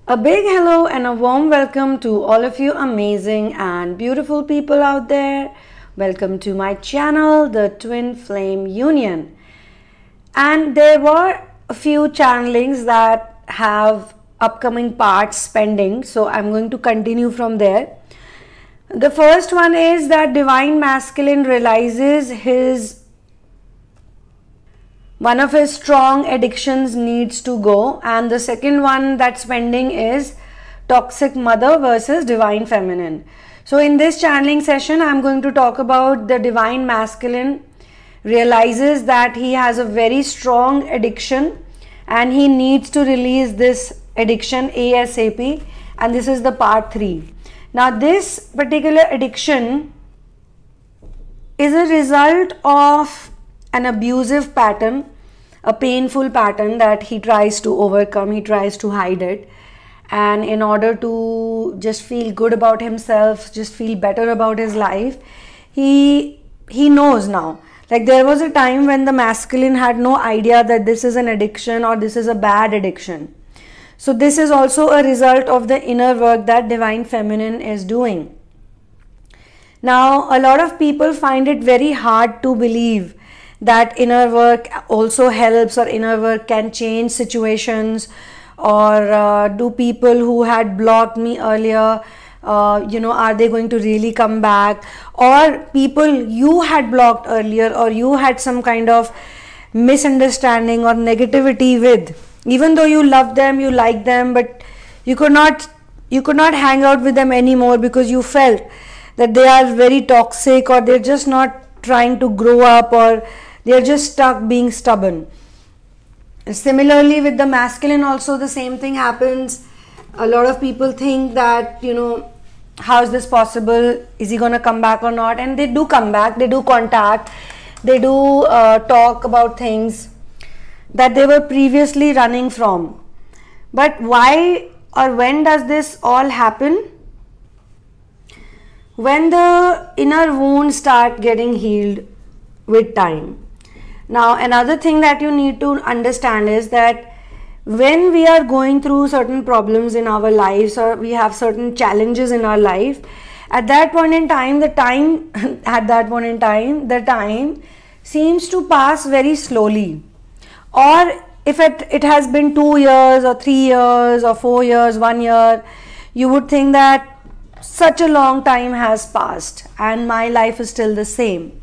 A big hello and a warm welcome to all of you amazing and beautiful people out there. Welcome to my channel, the Twin Flame Union. And there were a few channelings that have upcoming parts pending, so I'm going to continue from there. The first one is that Divine Masculine realizes one of his strong addictions needs to go, and the second one that's pending is Toxic Mother versus Divine Feminine. So in this channeling session, I'm going to talk about the Divine Masculine realizes that he has a very strong addiction and he needs to release this addiction ASAP, and this is the part 3. Now this particular addiction is a result of an abusive pattern, a painful pattern that he tries to overcome, he tries to hide it, and in order to just feel good about himself, just feel better about his life, he knows now. Like there was a time when the masculine had no idea that this is an addiction or this is a bad addiction. So this is also a result of the inner work that Divine Feminine is doing. Now a lot of people find it very hard to believe that inner work also helps, or inner work can change situations, or do people who had blocked me earlier, are they going to really come back, or people you had blocked earlier or you had some kind of misunderstanding or negativity with, even though you love them, you like them, but you could not hang out with them anymore because you felt that they are very toxic, or they're just not trying to grow up, or they're just stuck being stubborn. Similarly with the masculine also the same thing happens. A lot of people think that, how is this possible? Is he gonna come back or not? And they do come back, they do contact, they do talk about things that they were previously running from. But why or when does this all happen? When the inner wounds start getting healed with time. Now another thing that you need to understand is that when we are going through certain problems in our lives, or we have certain challenges in our life, at that point in time the time seems to pass very slowly. Or if it has been 2 years or 3 years or 4 years, 1 year, you would think that such a long time has passed and my life is still the same.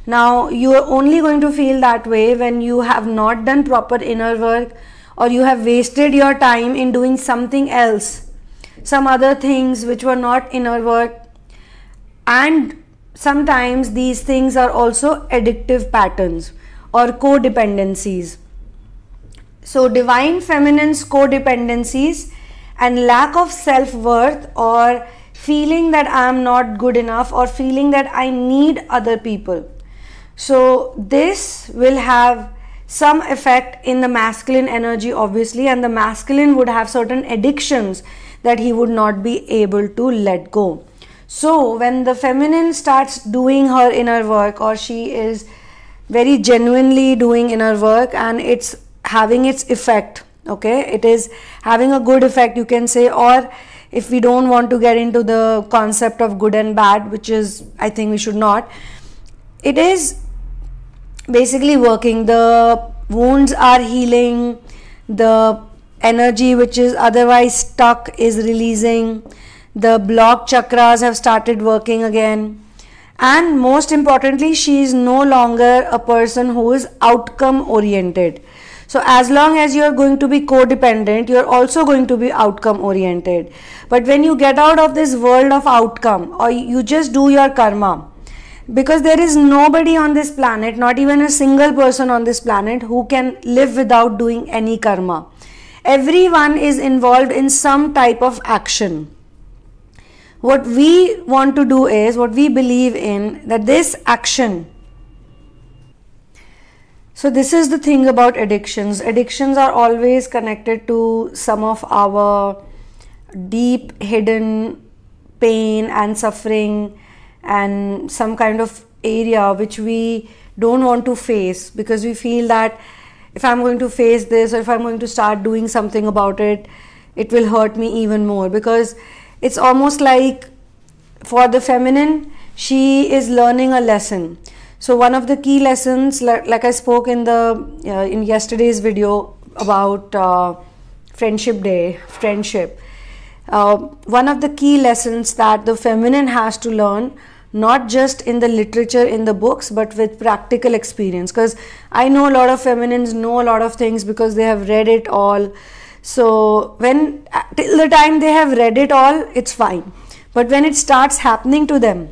Now you are only going to feel that way when you have not done proper inner work, or you have wasted your time in doing something else, some other things which were not inner work. And sometimes these things are also addictive patterns or codependencies. So Divine Feminine's codependencies and lack of self-worth, or feeling that I am not good enough, or feeling that I need other people. So this will have some effect in the masculine energy obviously, and the masculine would have certain addictions that he would not be able to let go. So when the feminine starts doing her inner work, or she is very genuinely doing inner work, and it's having its effect, okay, it is having a good effect, you can say. Or if we don't want to get into the concept of good and bad, which is, I think we should not, it is basically working, the wounds are healing, the energy which is otherwise stuck is releasing, the blocked chakras have started working again, and most importantly, she is no longer a person who is outcome oriented. So as long as you are going to be codependent, you are also going to be outcome oriented. But when you get out of this world of outcome, or you just do your karma, because there is nobody on this planet, not even a single person on this planet, who can live without doing any karma. Everyone is involved in some type of action. What we want to do is, what we believe in, that this action. So this is the thing about addictions. Addictions are always connected to some of our deep hidden pain and suffering, and some kind of area which we don't want to face, because we feel that if I'm going to face this, or if I'm going to start doing something about it, it will hurt me even more, because it's almost like for the feminine, she is learning a lesson. So one of the key lessons, like I spoke in yesterday's video about friendship day, friendship, one of the key lessons that the feminine has to learn, not just in the literature, in the books, but with practical experience, because I know a lot of feminines know a lot of things because they have read it all. So till the time they have read it all, it's fine, but when it starts happening to them,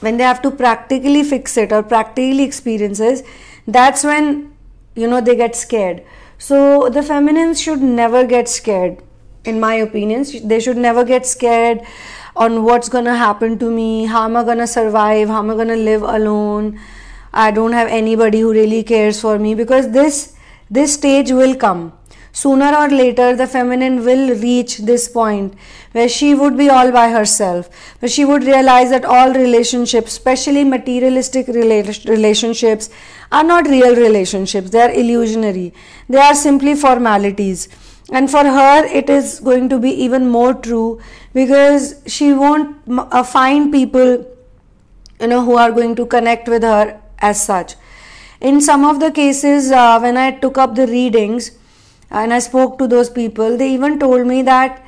when they have to practically fix it or practically experiences, that's when they get scared. So the feminines should never get scared, in my opinion. They should never get scared on what's gonna happen to me, how am I gonna survive, how am I gonna live alone, I don't have anybody who really cares for me, because this stage will come. Sooner or later, the feminine will reach this point where she would be all by herself, where she would realize that all relationships, especially materialistic relationships, are not real relationships. They are illusionary. They are simply formalities. And for her, it is going to be even more true, because she won't find people, who are going to connect with her as such. In some of the cases, when I took up the readings, and I spoke to those people, they even told me that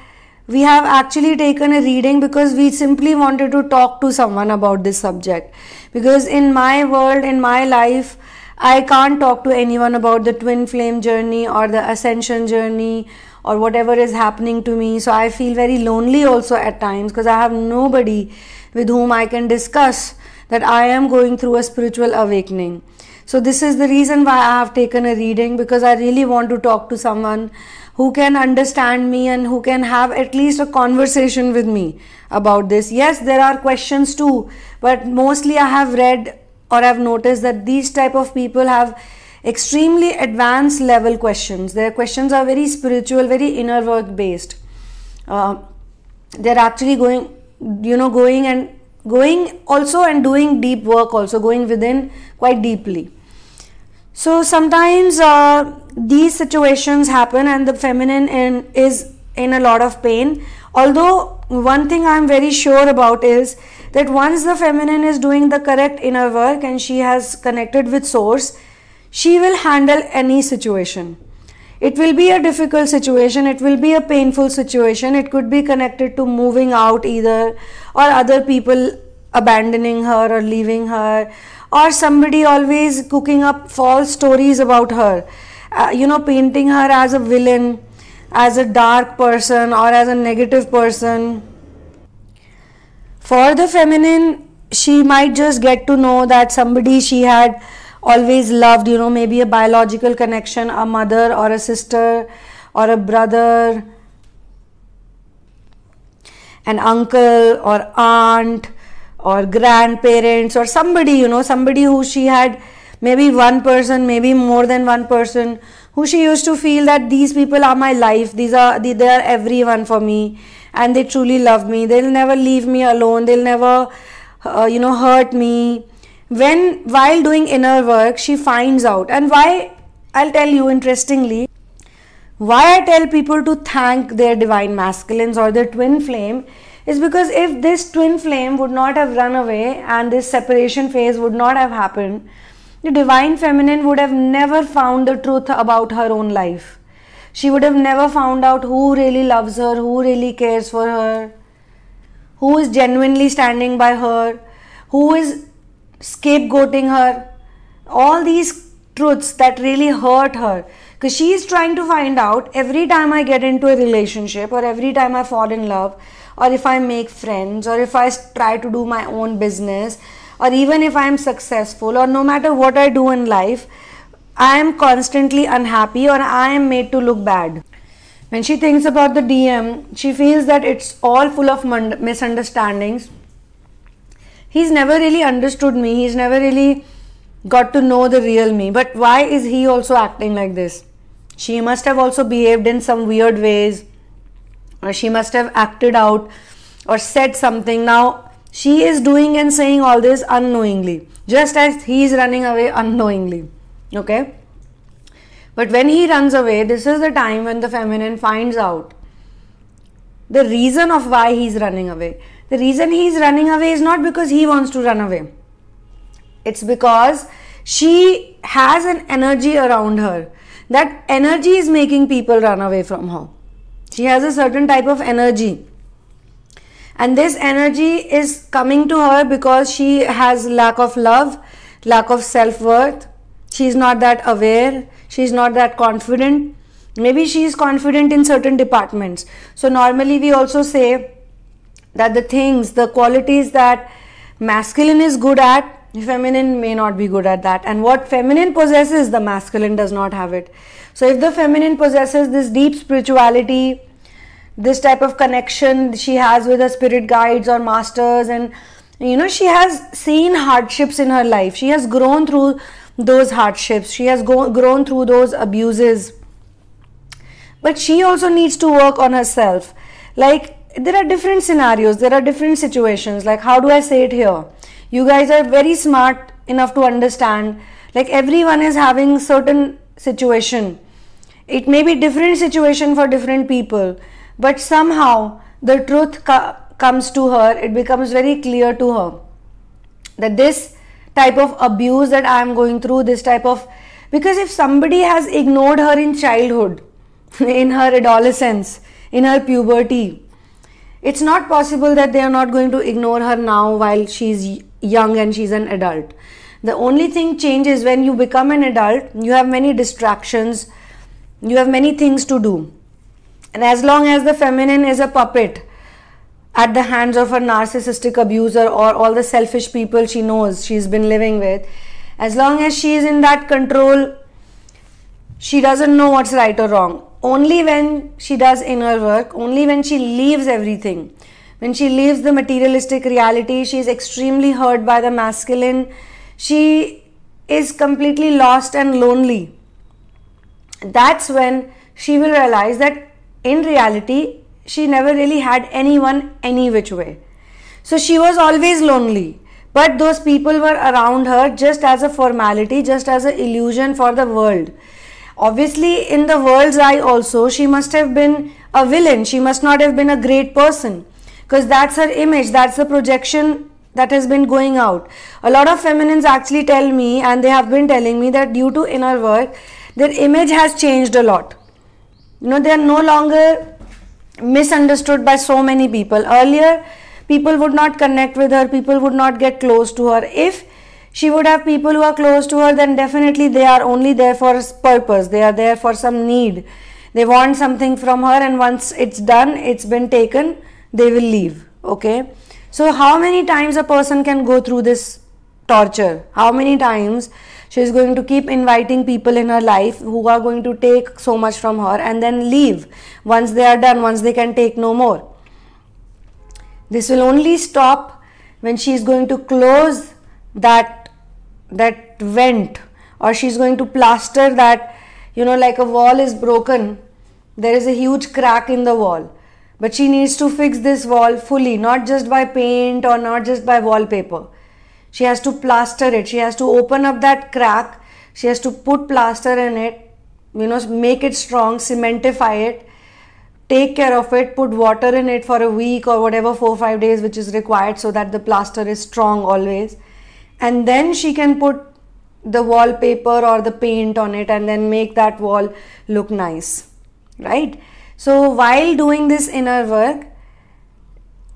we have actually taken a reading because we simply wanted to talk to someone about this subject. Because in my world, in my life, I can't talk to anyone about the twin flame journey or the ascension journey or whatever is happening to me. So I feel very lonely also at times, because I have nobody with whom I can discuss that I am going through a spiritual awakening. So this is the reason why I have taken a reading, because I really want to talk to someone who can understand me and who can have at least a conversation with me about this. Yes, there are questions too, but mostly I have read or I've noticed that these type of people have extremely advanced level questions. Their questions are very spiritual, very inner work based. They're actually going also and doing deep work also, going within quite deeply. So sometimes these situations happen and the feminine is in a lot of pain. Although one thing I'm very sure about is that once the feminine is doing the correct inner work and she has connected with source, she will handle any situation. It will be a difficult situation, it will be a painful situation, it could be connected to moving out either, or other people abandoning her or leaving her, or somebody always cooking up false stories about her, painting her as a villain, as a dark person or as a negative person. For the feminine, she might just get to know that somebody she had always loved, maybe a biological connection, a mother or a sister or a brother, an uncle or aunt or grandparents, or somebody, somebody who she had, maybe one person, maybe more than one person, who she used to feel that these people are my life, they are everyone for me, and they truly love me, they'll never leave me alone, they'll never hurt me. While doing inner work, she finds out. And why, I'll tell you interestingly, why I tell people to thank their divine masculines or their twin flame is because if this twin flame would not have run away and this separation phase would not have happened, the divine feminine would have never found the truth about her own life. She would have never found out who really loves her, who really cares for her, who is genuinely standing by her, who is scapegoating her, all these truths that really hurt her, because she is trying to find out every time I get into a relationship or every time I fall in love, or if I make friends, or if I try to do my own business, or even if I am successful, or no matter what I do in life, I am constantly unhappy or I am made to look bad. When she thinks about the DM, she feels that it's all full of misunderstandings. He's never really understood me, he's never really got to know the real me. But why is he also acting like this? She must have also behaved in some weird ways, or she must have acted out or said something. Now she is doing and saying all this unknowingly, just as he is running away unknowingly. Okay, but when he runs away, this is the time when the feminine finds out the reason of why he's running away. The reason he's running away is not because he wants to run away. It's because she has an energy around her. That energy is making people run away from her. She has a certain type of energy. And this energy is coming to her because she has lack of love, lack of self-worth. She's not that aware. She's not that confident. Maybe she is confident in certain departments. So normally we also say that the qualities that masculine is good at, feminine may not be good at that. And what feminine possesses, the masculine does not have it. So if the feminine possesses this deep spirituality, this type of connection she has with her spirit guides or masters, and she has seen hardships in her life. She has grown through those hardships. She has grown through those abuses. But she also needs to work on herself. Like, there are different scenarios, there are different situations. Like, how do I say it here? You guys are very smart enough to understand. Like, everyone is having certain situation. It may be different situation for different people. But somehow, the truth comes to her. It becomes very clear to her that this type of abuse that I am going through, because if somebody has ignored her in childhood, in her adolescence, in her puberty, it's not possible that they are not going to ignore her now while she's young and she's an adult. The only thing changes when you become an adult. You have many distractions, you have many things to do, and as long as the feminine is a puppet at the hands of a narcissistic abuser or all the selfish people she knows she's been living with, as long as she is in that control, she doesn't know what's right or wrong. Only when she does inner work, only when she leaves everything, when she leaves the materialistic reality, she is extremely hurt by the masculine, she is completely lost and lonely. That's when she will realize that in reality, she never really had anyone any which way. So she was always lonely. But those people were around her just as a formality, just as an illusion for the world. Obviously, in the world's eye also, she must have been a villain. She must not have been a great person. Because that's her image, that's the projection that has been going out. A lot of feminines actually tell me, and they have been telling me, that due to inner work, their image has changed a lot. They are no longer misunderstood by so many people. Earlier, people would not connect with her, people would not get close to her. If she would have people who are close to her, then definitely they are only there for a purpose. They are there for some need. They want something from her, and once it's done, it's been taken, they will leave. Okay. So how many times a person can go through this torture? How many times she is going to keep inviting people in her life who are going to take so much from her and then leave once they are done, once they can take no more? This will only stop when she is going to close that vent, or she's going to plaster that, like a wall is broken, there is a huge crack in the wall, but she needs to fix this wall fully, not just by paint or not just by wallpaper. She has to plaster it, she has to open up that crack, she has to put plaster in it, make it strong, cementify it, take care of it, put water in it for a week or whatever, 4-5 days which is required, so that the plaster is strong always. And then she can put the wallpaper or the paint on it and then make that wall look nice, right? So while doing this inner work,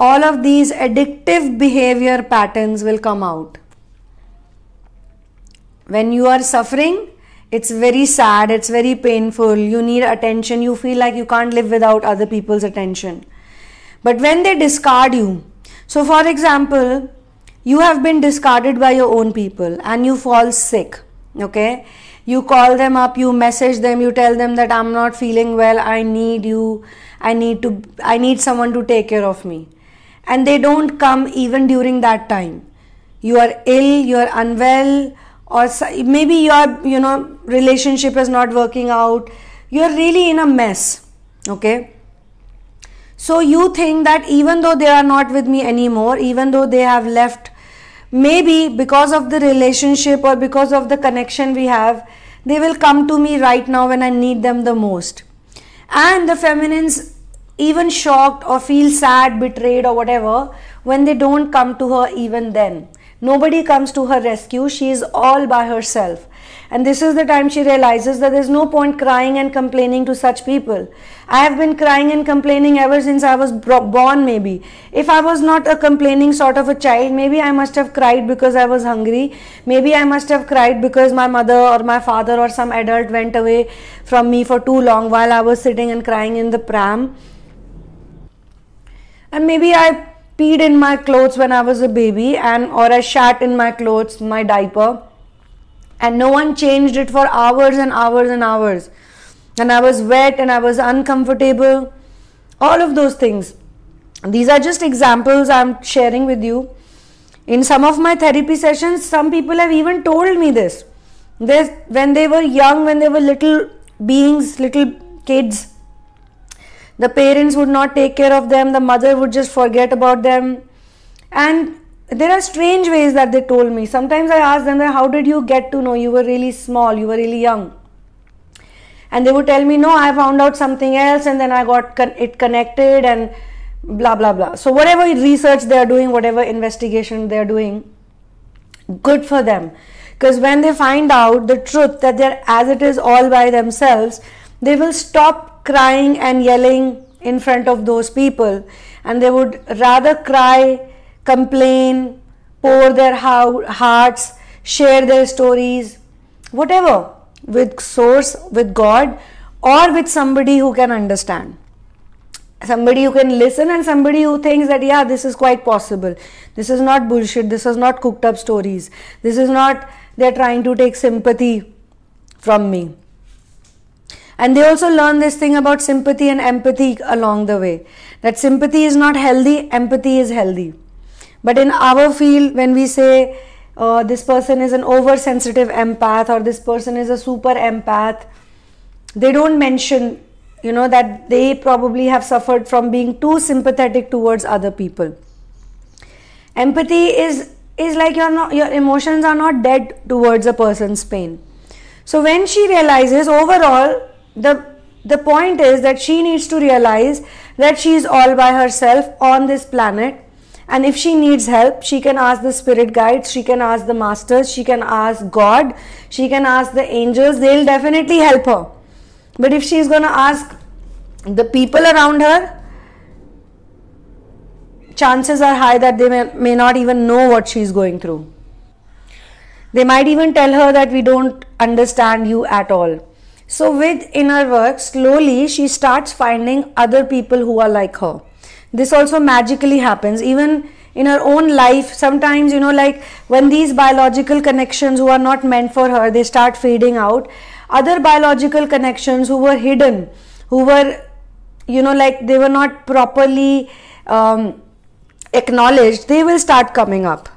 all of these addictive behavior patterns will come out. When you are suffering, it's very sad, it's very painful, you need attention, you feel like you can't live without other people's attention. But when they discard you, so for example, you have been discarded by your own people and you fall sick, okay? You call them up, you message them, you tell them that I'm not feeling well, I need you, I need someone to take care of me. And they don't come even during that time. You are ill, you are unwell, or maybe your relationship is not working out. You are really in a mess, okay? So you think that even though they are not with me anymore, even though they have left, maybe because of the relationship or because of the connection we have, they will come to me right now when I need them the most. And the feminines even shocked or feel sad, betrayed or whatever when they don't come to her even then. Nobody comes to her rescue. She is all by herself. And this is the time she realizes that there's no point crying and complaining to such people. I have been crying and complaining ever since I was born maybe. If I was not a complaining sort of a child, maybe I must have cried because I was hungry. Maybe I must have cried because my mother or my father or some adult went away from me for too long while I was sitting and crying in the pram. And maybe I peed in my clothes when I was a baby, or I shat in my clothes, my diaper, and no one changed it for hours and hours and hours. And I was wet and I was uncomfortable. All of those things. These are just examples I'm sharing with you. In some of my therapy sessions, some people have even told me this. When they were young, when they were little beings, little kids, the parents would not take care of them. The mother would just forget about them. And there are strange ways that they told me. Sometimes I ask them, how did you get to know? You were really small, you were really young. And they would tell me, no, I found out something else and then I got it connected and blah, blah, blah. So whatever research they are doing, whatever investigation they are doing, good for them. Because when they find out the truth that they're as it is all by themselves, they will stop crying and yelling in front of those people. And they would rather cry, complain, pour their hearts, share their stories, whatever, with source, with God, or with somebody who can understand. Somebody who can listen and somebody who thinks that, yeah, this is quite possible. This is not bullshit. This is not cooked up stories. This is not, they're trying to take sympathy from me. And they also learn this thing about sympathy and empathy along the way. That sympathy is not healthy, empathy is healthy. But in our field, when we say this person is an oversensitive empath or this person is a super empath, they don't mention, that they probably have suffered from being too sympathetic towards other people. Empathy is like your emotions are not dead towards a person's pain. So when she realizes overall, the point is that she needs to realize that she is all by herself on this planet. And if she needs help, she can ask the spirit guides, she can ask the masters, she can ask God, she can ask the angels, they'll definitely help her. But if she's going to ask the people around her, chances are high that they may not even know what she's going through. They might even tell her that we don't understand you at all. So with inner work, slowly she starts finding other people who are like her. This also magically happens even in her own life. Sometimes, like when these biological connections who are not meant for her, they start fading out. Other biological connections who were hidden, who were, like they were not properly acknowledged, they will start coming up.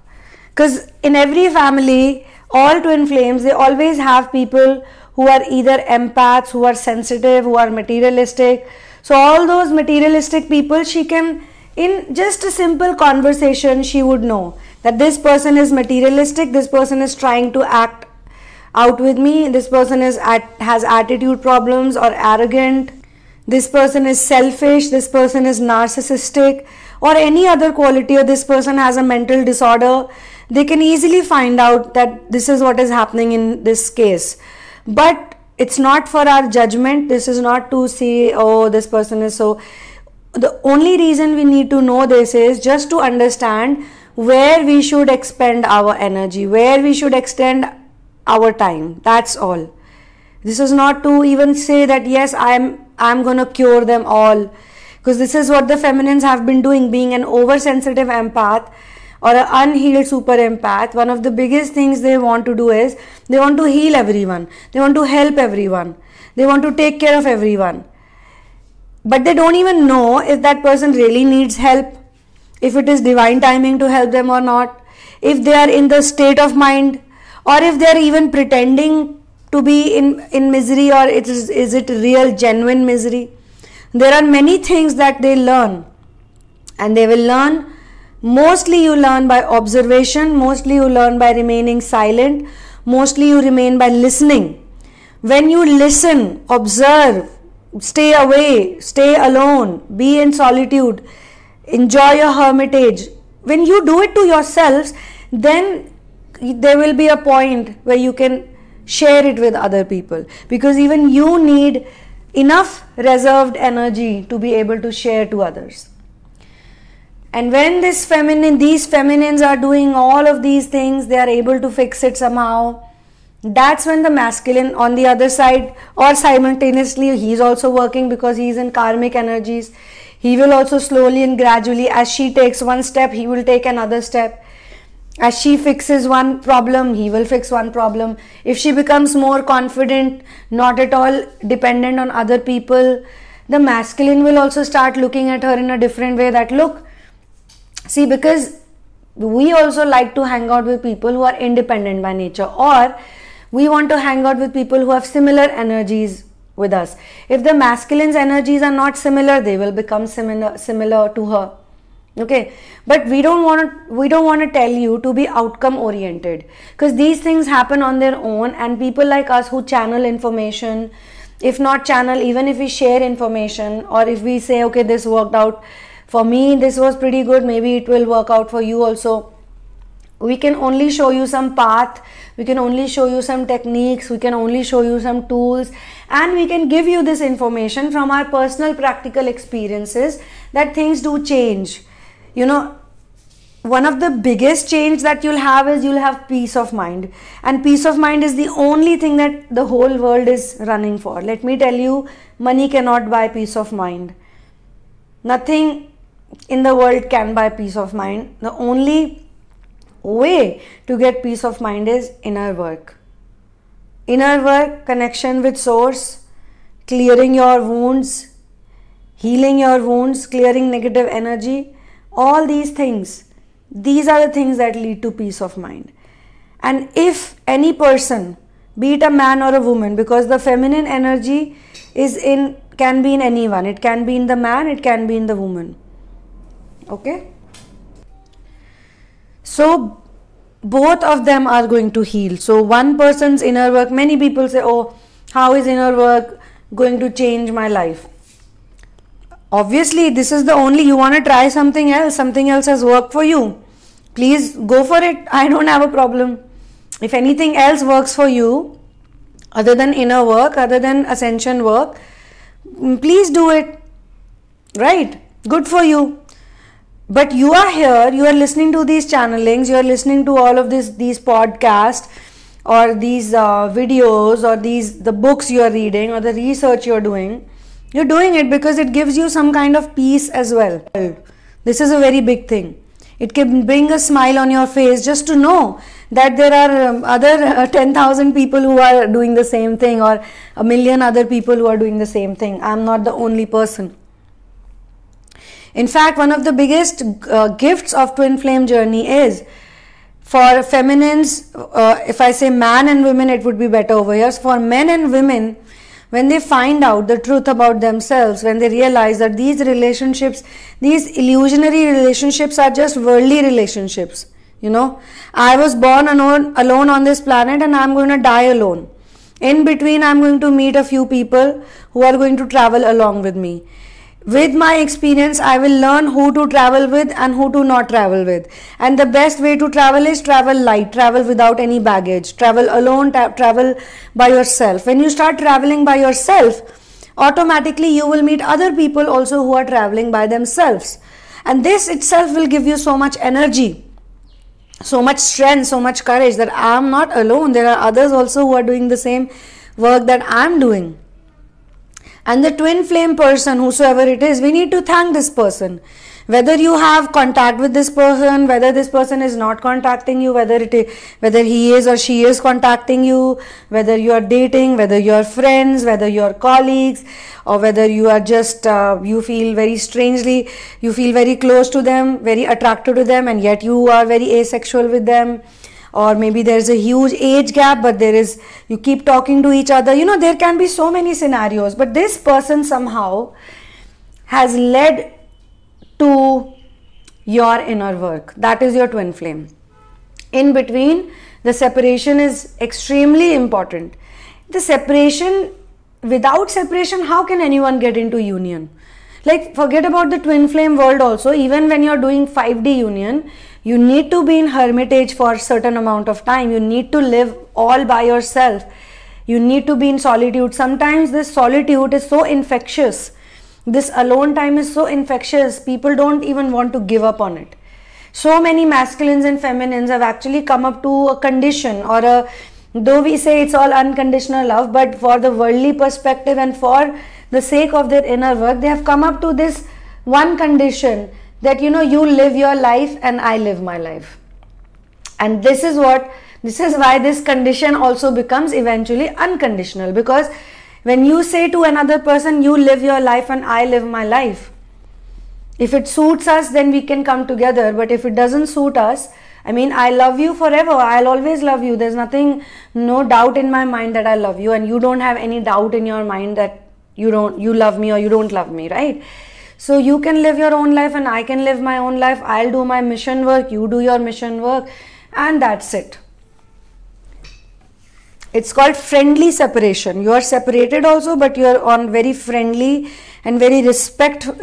Because in every family, all twin flames, they always have people who are either empaths, who are sensitive, who are materialistic. So all those materialistic people, she can, in just a simple conversation, she would know that this person is materialistic, this person is trying to act out with me, this person has attitude problems or arrogant, this person is selfish, this person is narcissistic, or any other quality, or this person has a mental disorder. They can easily find out that this is what is happening in this case. But it's not for our judgment. This is not to say, oh, this person is so. The only reason we need to know this is just to understand where we should expend our energy, where we should extend our time. That's all. This is not to even say that, yes, I'm going to cure them all. Because this is what the feminines have been doing, being an oversensitive empath or an unhealed super empath. One of the biggest things they want to do is they want to heal everyone. They want to help everyone. They want to take care of everyone. But they don't even know if that person really needs help, if it is divine timing to help them or not, if they are in the state of mind, or if they are even pretending to be in misery, or is it real, genuine misery. There are many things that they learn, and they will learn. Mostly you learn by observation, mostly you learn by remaining silent, mostly you remain by listening. When you listen, observe, stay away, stay alone, be in solitude, enjoy your hermitage. When you do it to yourselves, then there will be a point where you can share it with other people, because even you need enough reserved energy to be able to share to others. And when these feminines are doing all of these things, they are able to fix it somehow. That's when the masculine on the other side, or simultaneously, he's also working because he's in karmic energies. He will also slowly and gradually, as she takes one step, he will take another step. As she fixes one problem, he will fix one problem. If she becomes more confident, not at all dependent on other people, the masculine will also start looking at her in a different way, that look, see, because we also like to hang out with people who are independent by nature, or we want to hang out with people who have similar energies with us. If the masculine's energies are not similar, they will become similar to her. Okay, but we don't want to tell you to be outcome oriented, because these things happen on their own, and people like us who channel information, if not channel, even if we share information, or if we say, okay, this worked out for me, this was pretty good, maybe it will work out for you also. We can only show you some path, we can only show you some techniques, we can only show you some tools, and we can give you this information from our personal practical experiences that things do change. You know, one of the biggest change that you'll have is you'll have peace of mind, and peace of mind is the only thing that the whole world is running for. Let me tell you, money cannot buy peace of mind. Nothing in the world can buy peace of mind. The only way to get peace of mind is inner work. Inner work, connection with source, clearing your wounds, healing your wounds, clearing negative energy. All these things, these are the things that lead to peace of mind. And if any person, be it a man or a woman, because the feminine energy can be in anyone, it can be in the man, it can be in the woman. Okay, so both of them are going to heal. So one person's inner work, many people say, oh, how is inner work going to change my life? Obviously, this is the only, you want to try something else has worked for you, please go for it. I don't have a problem. If anything else works for you, other than inner work, other than ascension work, please do it, right? Good for you. But you are here, you are listening to these channelings, you are listening to all of these podcasts, or these videos, or the books you are reading, or the research you are doing. You're doing it because it gives you some kind of peace as well. This is a very big thing. It can bring a smile on your face just to know that there are other 10,000 people who are doing the same thing, or a million other people who are doing the same thing. I'm not the only person. In fact, one of the biggest gifts of twin flame journey is for feminines, if I say man and women, it would be better over here. So for men and women, when they find out the truth about themselves, when they realize that these relationships, these illusionary relationships are just worldly relationships. You know, I was born alone on this planet, and I'm going to die alone. In between, I'm going to meet a few people who are going to travel along with me. With my experience, I will learn who to travel with and who to not travel with. And the best way to travel is travel light, travel without any baggage, travel alone, travel by yourself. When you start traveling by yourself, automatically you will meet other people also who are traveling by themselves. And this itself will give you so much energy, so much strength, so much courage that I am not alone. There are others also who are doing the same work that I am doing. And the twin flame person, whosoever it is, we need to thank this person. Whether you have contact with this person, whether this person is not contacting you, whether he is or she is contacting you, whether you are dating, whether you are friends, whether you are colleagues, or whether you are just, you feel very strangely, you feel very close to them, very attracted to them, and yet you are very asexual with them. Or maybe there's a huge age gap, but you keep talking to each other. You know, there can be so many scenarios, but this person somehow has led to your inner work. That is your twin flame. In between, the separation is extremely important. The separation without separation, how can anyone get into union? Like, forget about the twin flame world also. Even when you're doing 5D union, you need to be in hermitage for a certain amount of time. You need to live all by yourself. You need to be in solitude. Sometimes this solitude is so infectious. This alone time is so infectious. People don't even want to give up on it. So many masculines and feminines have actually come up to a condition, or a, though we say it's all unconditional love, but for the worldly perspective and for the sake of their inner work, they have come up to this one condition, that you live your life and I live my life. And this is why this condition also becomes eventually unconditional, because when you say to another person, you live your life and I live my life, if it suits us, then we can come together. But if it doesn't suit us, I mean, I love you forever. I'll always love you. There's no doubt in my mind that I love you, and you don't have any doubt in your mind that you love me or you don't love me, right? So you can live your own life and I can live my own life. I'll do my mission work, you do your mission work, and that's it. It's called friendly separation. You are separated also, but you are on very friendly and very respectful,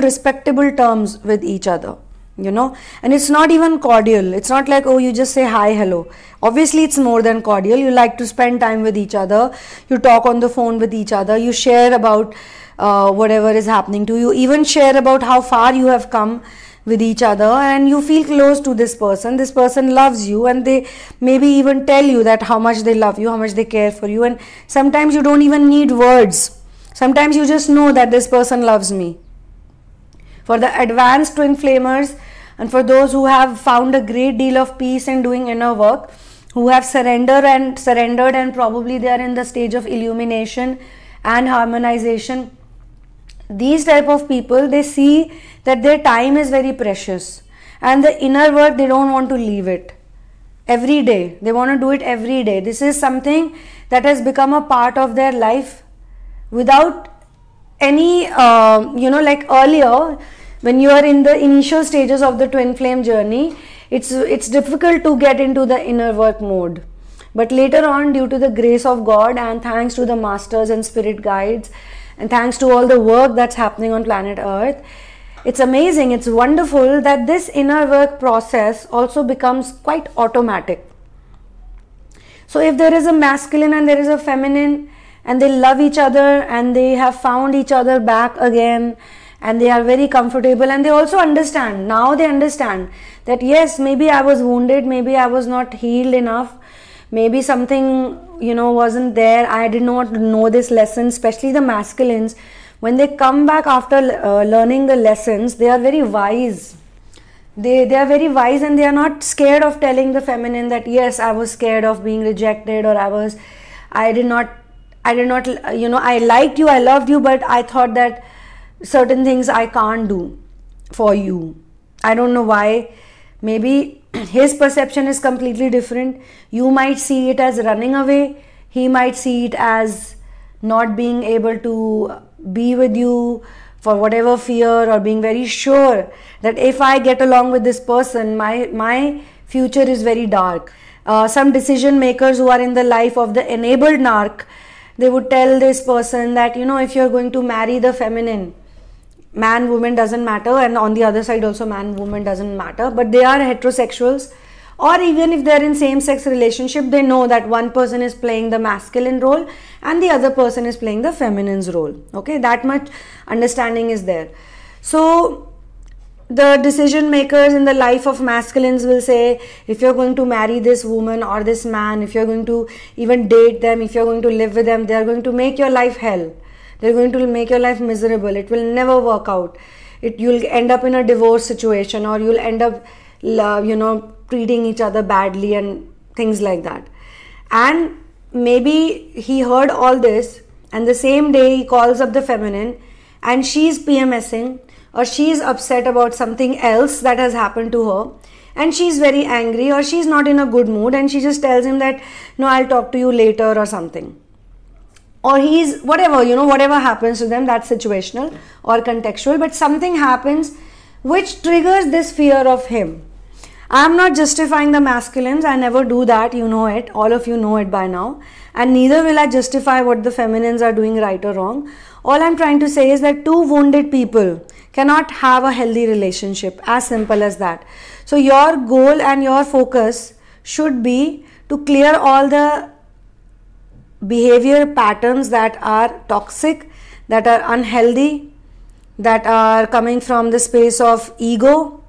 respectable terms with each other, and it's not even cordial. It's not like, oh, you just say hi, hello. Obviously, it's more than cordial. You like to spend time with each other. You talk on the phone with each other. You share about whatever is happening to you. Even share about how far you have come with each other, and you feel close to this person. This person loves you, and they maybe even tell you that how much they love you, how much they care for you. And sometimes you don't even need words. Sometimes you just know that this person loves me. For the advanced twin flamers, and for those who have found a great deal of peace in doing inner work, who have surrendered and probably they are in the stage of illumination and harmonization, these type of people, they see that their time is very precious, and the inner work, they don't want to leave it every day. They want to do it every day. This is something that has become a part of their life without any like earlier, when you are in the initial stages of the twin flame journey, it's difficult to get into the inner work mode. But later on, due to the grace of God, and thanks to the masters and spirit guides, and thanks to all the work that's happening on planet Earth, it's amazing, it's wonderful that this inner work process also becomes quite automatic. So if there is a masculine and there is a feminine, and they love each other, and they have found each other back again, and they are very comfortable, and they also understand, now they understand that yes, maybe I was wounded, maybe I was not healed enough, maybe something wasn't there, I did not know this lesson. Especially the masculines, when they come back after learning the lessons, they are very wise. They are very wise, and they are not scared of telling the feminine that yes, I was scared of being rejected, or I did not I liked you, I loved you, but I thought that certain things I can't do for you. I don't know why. Maybe his perception is completely different. You might see it as running away. He might see it as not being able to be with you for whatever fear, or being very sure that if I get along with this person, my future is very dark. Some decision makers who are in the life of the enabled narc, they would tell this person that, if you're going to marry the feminine, man, woman doesn't matter, and on the other side also man, woman doesn't matter, but they are heterosexuals, or even if they're in same-sex relationship, they know that one person is playing the masculine role and the other person is playing the feminine's role. Okay, that much understanding is there. So the decision makers in the life of masculines will say, if you're going to marry this woman or this man, if you're going to even date them, if you're going to live with them, they are going to make your life hell. They're going to make your life miserable. It will never work out. You'll end up in a divorce situation, or you'll end up, treating each other badly and things like that. And maybe he heard all this, and the same day he calls up the feminine, and she's PMSing, or she's upset about something else that has happened to her, and she's very angry, or she's not in a good mood, and she just tells him that, no, I'll talk to you later or something. Or he's whatever, whatever happens to them, that's situational or contextual, but something happens which triggers this fear of him. I'm not justifying the masculines, I never do that, you know it, all of you know it by now. and neither will I justify what the feminines are doing right or wrong. All I'm trying to say is that two wounded people cannot have a healthy relationship, as simple as that. So your goal and your focus should be to clear all the behavior patterns that are toxic, that are unhealthy, that are coming from the space of ego,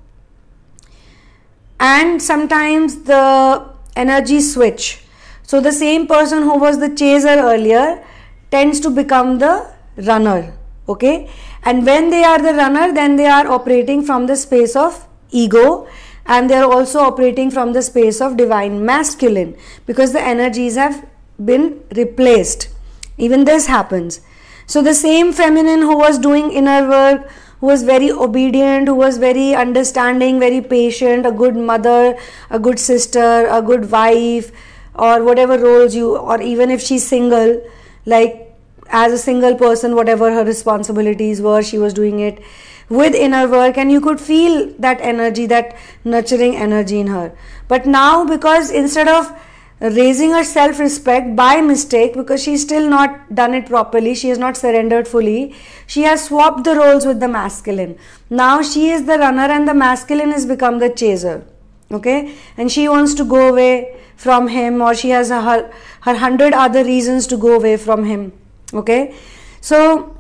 and sometimes the energy switch. So the same person who was the chaser earlier tends to become the runner, okay? And when they are the runner, then they are operating from the space of ego, and they are also operating from the space of divine masculine, because the energies have been replaced. Even this happens. So the same feminine who was doing inner work, who was very obedient, who was very understanding, very patient, a good mother, a good sister, a good wife, or whatever roles you, or even if she's single, like as a single person, whatever her responsibilities were, she was doing it with inner work, and you could feel that energy, that nurturing energy in her. But now, because instead of raising her self-respect by mistake, because she's still not done it properly, she has not surrendered fully, she has swapped the roles with the masculine. Now she is the runner and the masculine has become the chaser, okay? And she wants to go away from him, or she has her 100 other reasons to go away from him, okay? So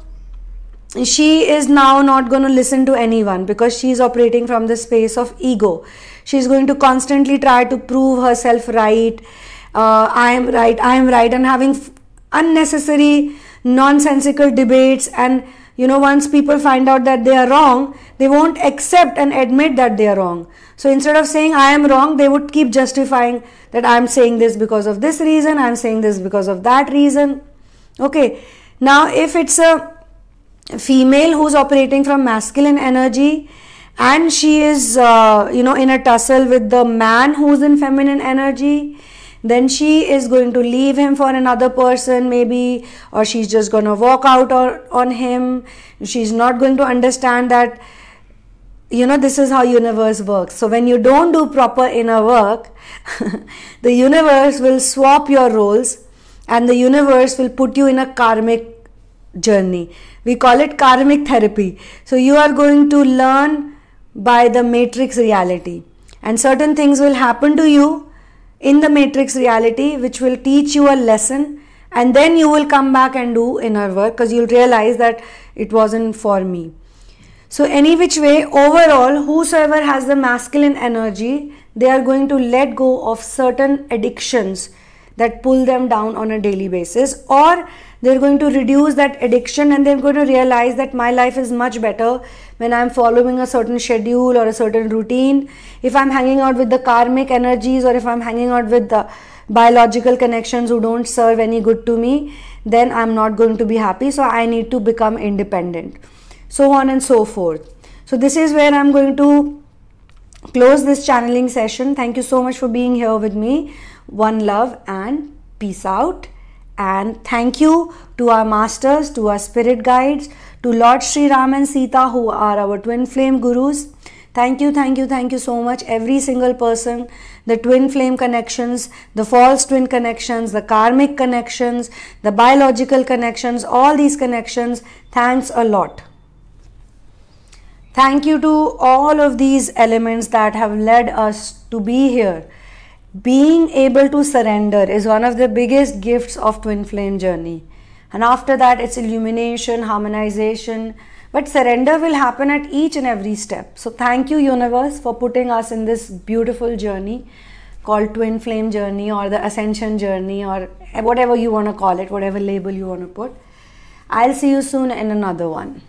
she is now not going to listen to anyone, because she is operating from the space of ego. She is going to constantly try to prove herself right. I am right, and having unnecessary nonsensical debates. And once people find out that they are wrong, they won't accept and admit that they are wrong. So instead of saying I am wrong, they would keep justifying that I am saying this because of this reason, I am saying this because of that reason. Okay, now if it's a female who's operating from masculine energy, and she is in a tussle with the man who's in feminine energy, then she is going to leave him for another person maybe, or she's just going to walk out on him. She's not going to understand that this is how universe works. So when you don't do proper inner work, the universe will swap your roles, and the universe will put you in a karmic journey. We call it karmic therapy. So you are going to learn by the matrix reality, and certain things will happen to you in the matrix reality which will teach you a lesson, and then you will come back and do inner work, because you'll realize that it wasn't for me. So any which way, overall, whosoever has the masculine energy, they are going to let go of certain addictions that pull them down on a daily basis, or they're going to reduce that addiction, and they're going to realize that my life is much better when I'm following a certain schedule or a certain routine. If I'm hanging out with the karmic energies, or if I'm hanging out with the biological connections who don't serve any good to me, then I'm not going to be happy. So I need to become independent, so on and so forth. So this is where I'm going to close this channeling session. Thank you so much for being here with me. One love and peace out. And thank you to our masters, to our spirit guides, to Lord Sri Ram and Sita, who are our twin flame gurus. Thank you so much, every single person, the twin flame connections, the false twin connections, the karmic connections, the biological connections, all these connections. Thanks a lot. Thank you to all of these elements that have led us to be here. Being able to surrender is one of the biggest gifts of twin flame journey, and after that it's illumination, harmonization, but surrender will happen at each and every step. So thank you, universe, for putting us in this beautiful journey called twin flame journey, or the ascension journey, or whatever you want to call it, whatever label you want to put. I'll see you soon in another one.